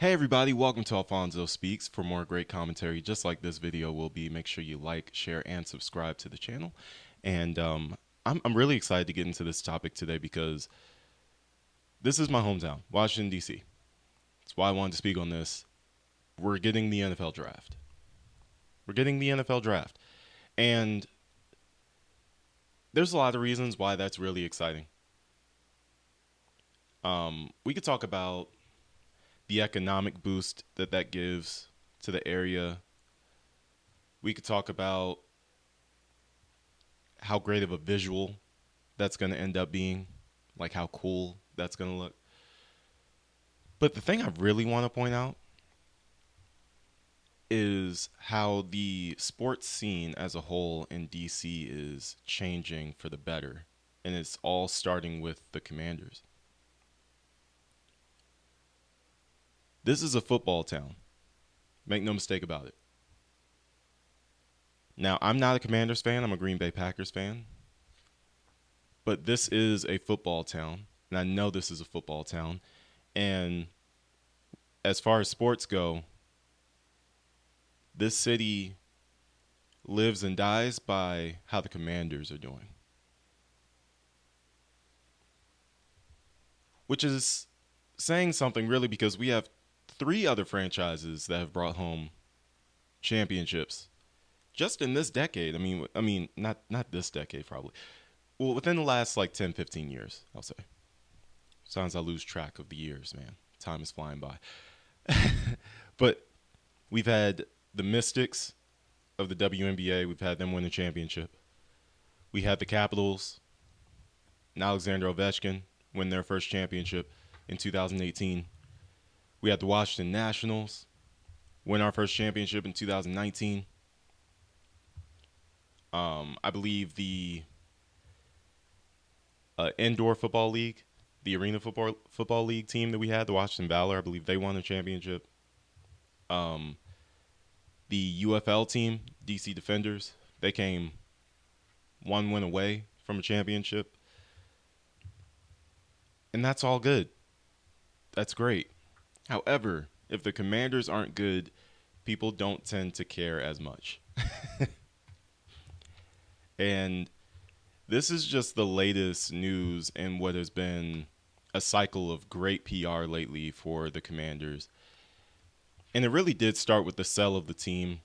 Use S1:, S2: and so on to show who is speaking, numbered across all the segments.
S1: Hey everybody, welcome to Alphonso Speaks. For more great commentary just like this video will be, make sure you like, share, and subscribe to the channel. And I'm really excited to get into this topic today because this is my hometown, Washington, D.C. That's why I wanted to speak on this. We're getting the NFL draft. We're getting the NFL draft. And there's a lot of reasons why that's really exciting. We could talk about the economic boost that gives to the area. We could talk about how great of a visual that's going to end up being, like how cool that's going to look. But the thing I really want to point out is how the sports scene as a whole in DC is changing for the better. And it's all starting with the Commanders. This is a football town. Make no mistake about it. Now, I'm not a Commanders fan. I'm a Green Bay Packers fan. But this is a football town. And I know this is a football town. And as far as sports go, this city lives and dies by how the Commanders are doing. Which is saying something really, because we have three other franchises that have brought home championships just in this decade. I mean, not this decade probably. Well, within the last like 10, 15 years, I'll say. Sometimes I lose track of the years, man. Time is flying by. But we've had the Mystics of the WNBA. We've had them win a championship. We had the Capitals and Alexander Ovechkin win their first championship in 2018. We had the Washington Nationals win our first championship in 2019. I believe the indoor football league, the arena football league team that we had, the Washington Valor, I believe they won a championship. The UFL team, DC Defenders, they came one win away from a championship. And that's all good. That's great. However, if the Commanders aren't good, people don't tend to care as much. And this is just the latest news in what has been a cycle of great PR lately for the Commanders. And it really did start with the sell of the team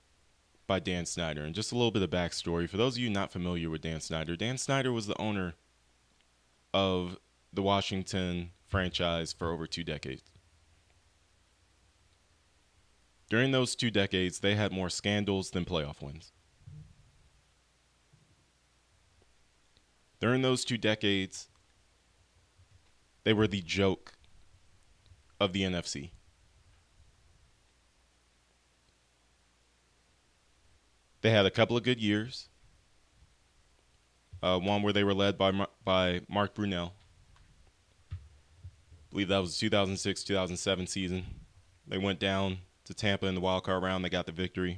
S1: by Dan Snyder. And just a little bit of backstory. For those of you not familiar with Dan Snyder was the owner of the Washington franchise for over 2 decades. During those 2 decades, they had more scandals than playoff wins. During those 2 decades, they were the joke of the NFC. They had a couple of good years. One where they were led by Mark Brunell. I believe that was the 2006-2007 season. They went down to Tampa in the wild card round. They got the victory.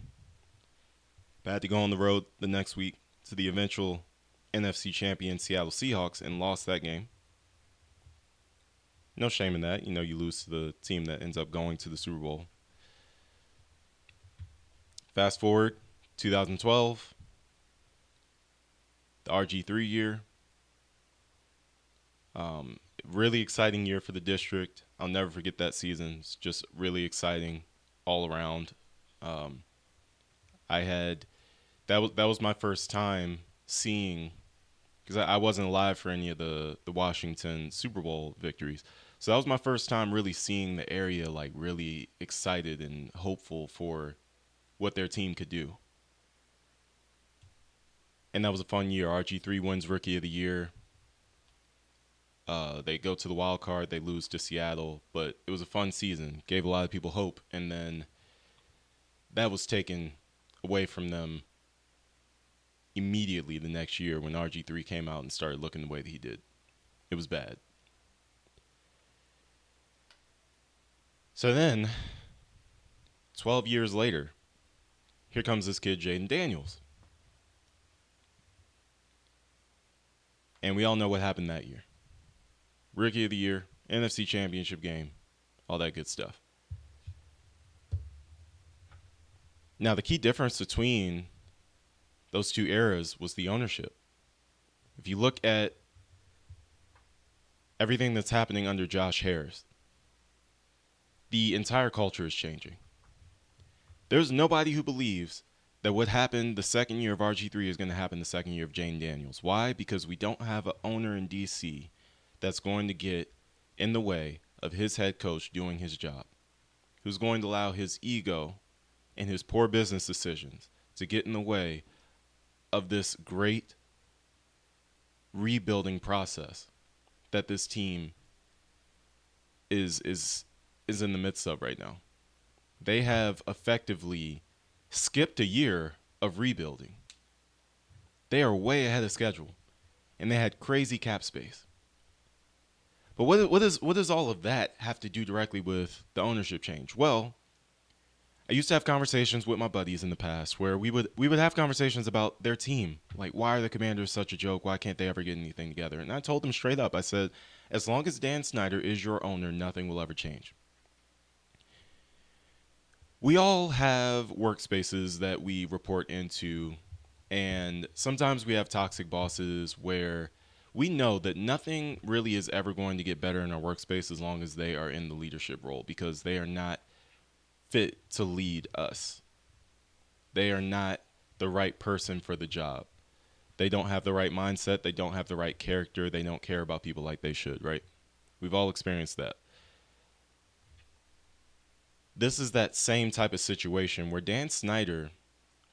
S1: They had to go on the road the next week to the eventual NFC champion Seattle Seahawks and lost that game. No shame in that. You lose to the team that ends up going to the Super Bowl. Fast forward, 2012, the RG3 year. Really exciting year for the district. I'll never forget that season. It's just really exciting all around. That was my first time seeing, because I wasn't alive for any of the Washington Super Bowl victories. So that was my first time really seeing the area like really excited and hopeful for what their team could do. And that was a fun year. RG3 wins Rookie of the Year. They go to the wild card. They lose to Seattle. But it was a fun season. Gave a lot of people hope. And then that was taken away from them immediately the next year when RG3 came out and started looking the way that he did. It was bad. So then, 12 years later, here comes this kid, Jaden Daniels. And we all know what happened that year. Rookie of the Year, NFC Championship game, all that good stuff. Now, the key difference between those two eras was the ownership. If you look at everything that's happening under Josh Harris, the entire culture is changing. There's nobody who believes that what happened the second year of RG3 is going to happen the second year of Jane Daniels. Why? Because we don't have an owner in DC that's going to get in the way of his head coach doing his job, who's going to allow his ego and his poor business decisions to get in the way of this great rebuilding process that this team is in the midst of right now. They have effectively skipped a year of rebuilding. They are way ahead of schedule, and they had crazy cap space. But what does all of that have to do directly with the ownership change? Well, I used to have conversations with my buddies in the past where we would have conversations about their team. Like, why are the Commanders such a joke? Why can't they ever get anything together? And I told them straight up, I said, as long as Dan Snyder is your owner, nothing will ever change. We all have workspaces that we report into, and sometimes we have toxic bosses where we know that nothing really is ever going to get better in our workspace as long as they are in the leadership role, because they are not fit to lead us. They are not the right person for the job. They don't have the right mindset. They don't have the right character. They don't care about people like they should, right? We've all experienced that. This is that same type of situation where Dan Snyder,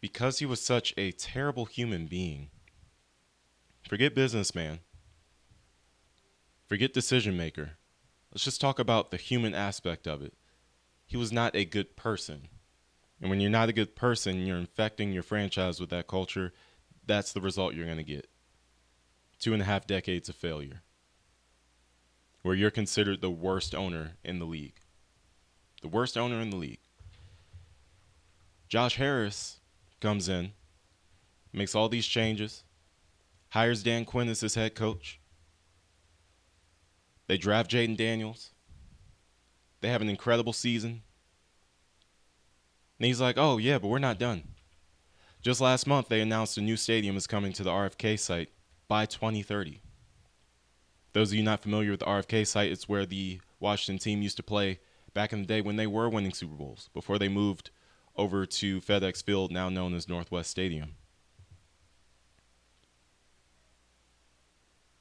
S1: because he was such a terrible human being, forget businessman, forget decision maker, let's just talk about the human aspect of it. He was not a good person. And when you're not a good person, you're infecting your franchise with that culture, that's the result you're going to get. 2.5 decades of failure, where you're considered the worst owner in the league. The worst owner in the league. Josh Harris comes in, makes all these changes, hires Dan Quinn as his head coach. They draft Jaden Daniels. They have an incredible season. And he's like, oh, yeah, but we're not done. Just last month, they announced a new stadium is coming to the RFK site by 2030. Those of you not familiar with the RFK site, it's where the Washington team used to play back in the day when they were winning Super Bowls, before they moved over to FedEx Field, now known as Northwest Stadium.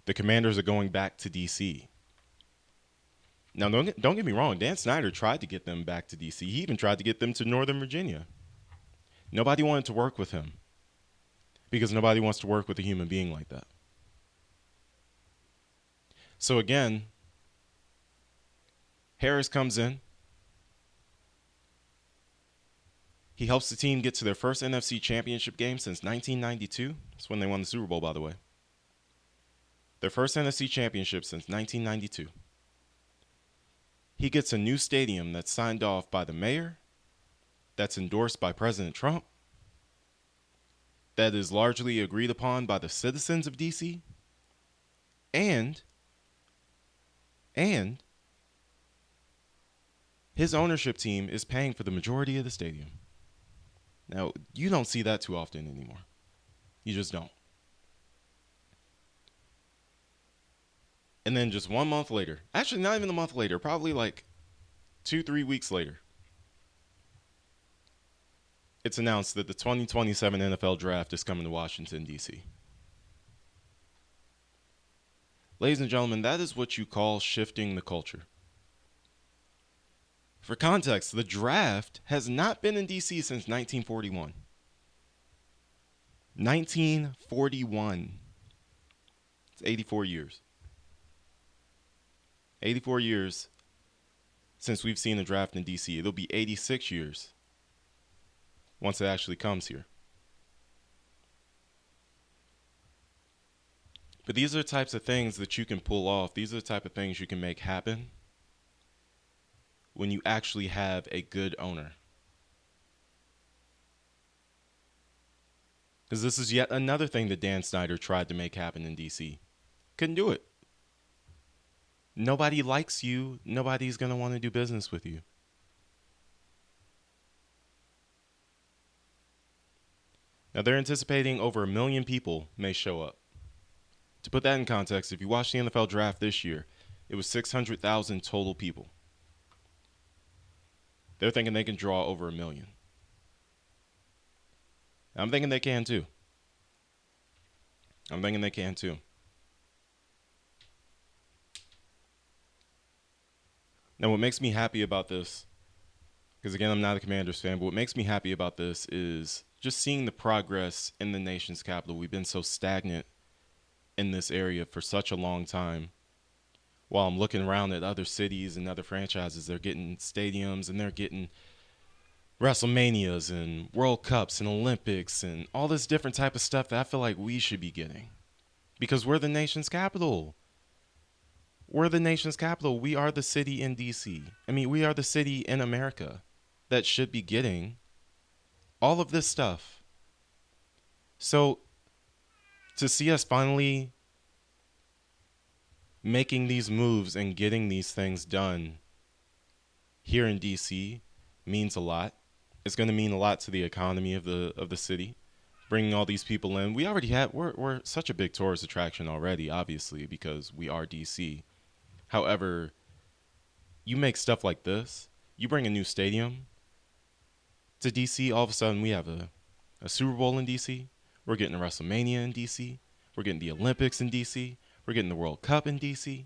S1: The Commanders are going back to D.C. Now, don't get me wrong. Dan Snyder tried to get them back to D.C. He even tried to get them to Northern Virginia. Nobody wanted to work with him because nobody wants to work with a human being like that. So again, Harris comes in. He helps the team get to their first NFC championship game since 1992. That's when they won the Super Bowl, by the way. Their first NFC championship since 1992. He gets a new stadium that's signed off by the mayor, that's endorsed by President Trump, that is largely agreed upon by the citizens of D.C., and his ownership team is paying for the majority of the stadium. Now, you don't see that too often anymore. You just don't. And then just 1 month later, actually not even a month later, probably like 2-3 weeks later, it's announced that the 2027 NFL draft is coming to Washington, D.C. Ladies and gentlemen, that is what you call shifting the culture. For context, the draft has not been in D.C. since 1941. 1941. It's 84 years. 84 years since we've seen a draft in D.C. It'll be 86 years once it actually comes here. But these are the types of things that you can pull off. These are the type of things you can make happen when you actually have a good owner. Because this is yet another thing that Dan Snyder tried to make happen in D.C. Couldn't do it. Nobody likes you. Nobody's going to want to do business with you. Now, they're anticipating over 1 million people may show up. To put that in context, if you watch the NFL draft this year, it was 600,000 total people. They're thinking they can draw over 1 million. I'm thinking they can too. Now, what makes me happy about this, because again, I'm not a Commanders fan, but what makes me happy about this is just seeing the progress in the nation's capital. We've been so stagnant in this area for such a long time. While I'm looking around at other cities and other franchises, they're getting stadiums and they're getting WrestleManias and World Cups and Olympics and all this different type of stuff that I feel like we should be getting. Because we're the nation's capital. We're the nation's capital. We are the city in DC. I mean, we are the city in America that should be getting all of this stuff. So to see us finally making these moves and getting these things done here in DC means a lot. It's going to mean a lot to the economy of the city. Bringing all these people in, we're such a big tourist attraction already, obviously, because we are DC. However, you make stuff like this, you bring a new stadium to DC, all of a sudden we have a Super Bowl in DC. We're getting a WrestleMania in DC. We're getting the Olympics in DC. We're getting the World Cup in DC.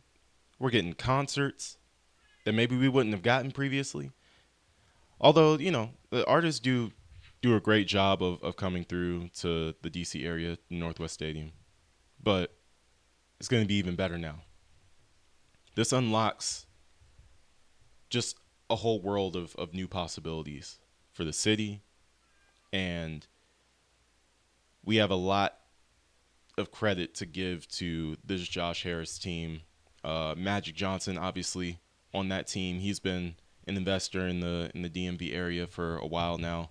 S1: We're getting concerts that maybe we wouldn't have gotten previously. Although, the artists do a great job of coming through to the DC area, Northwest Stadium. But it's going to be even better now. This unlocks just a whole world of new possibilities for the city. And we have a lot of credit to give to this Josh Harris team. Magic Johnson, obviously, on that team. He's been an investor in the DMV area for a while now,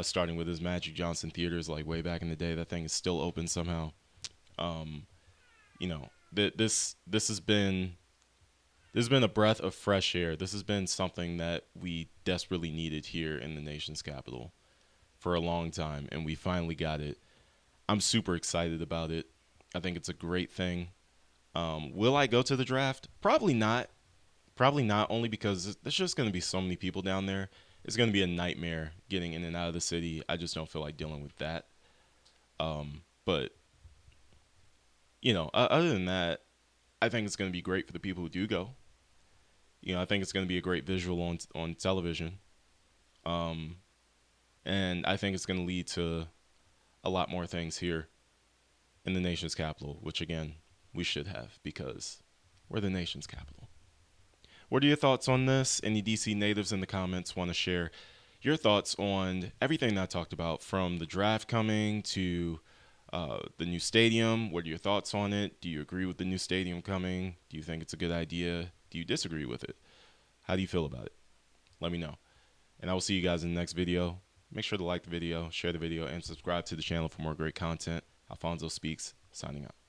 S1: starting with his Magic Johnson theaters like way back in the day. That thing is still open somehow. This has been a breath of fresh air. This has been something that we desperately needed here in the nation's capital for a long time, and we finally got it. I'm super excited about it. I think it's a great thing. Will I go to the draft? Probably not. Only because there's just going to be so many people down there. It's going to be a nightmare getting in and out of the city. I just don't feel like dealing with that. But, other than that, I think it's going to be great for the people who do go. I think it's going to be a great visual on television. And I think it's going to lead to a lot more things here in the nation's capital, which, again, we should have because we're the nation's capital. What are your thoughts on this? Any DC natives in the comments want to share your thoughts on everything that I talked about, from the draft coming to the new stadium? What are your thoughts on it? Do you agree with the new stadium coming? Do you think it's a good idea? Do you disagree with it? How do you feel about it? Let me know. And I will see you guys in the next video. Make sure to like the video, share the video, and subscribe to the channel for more great content. Alphonso Speaks, signing out.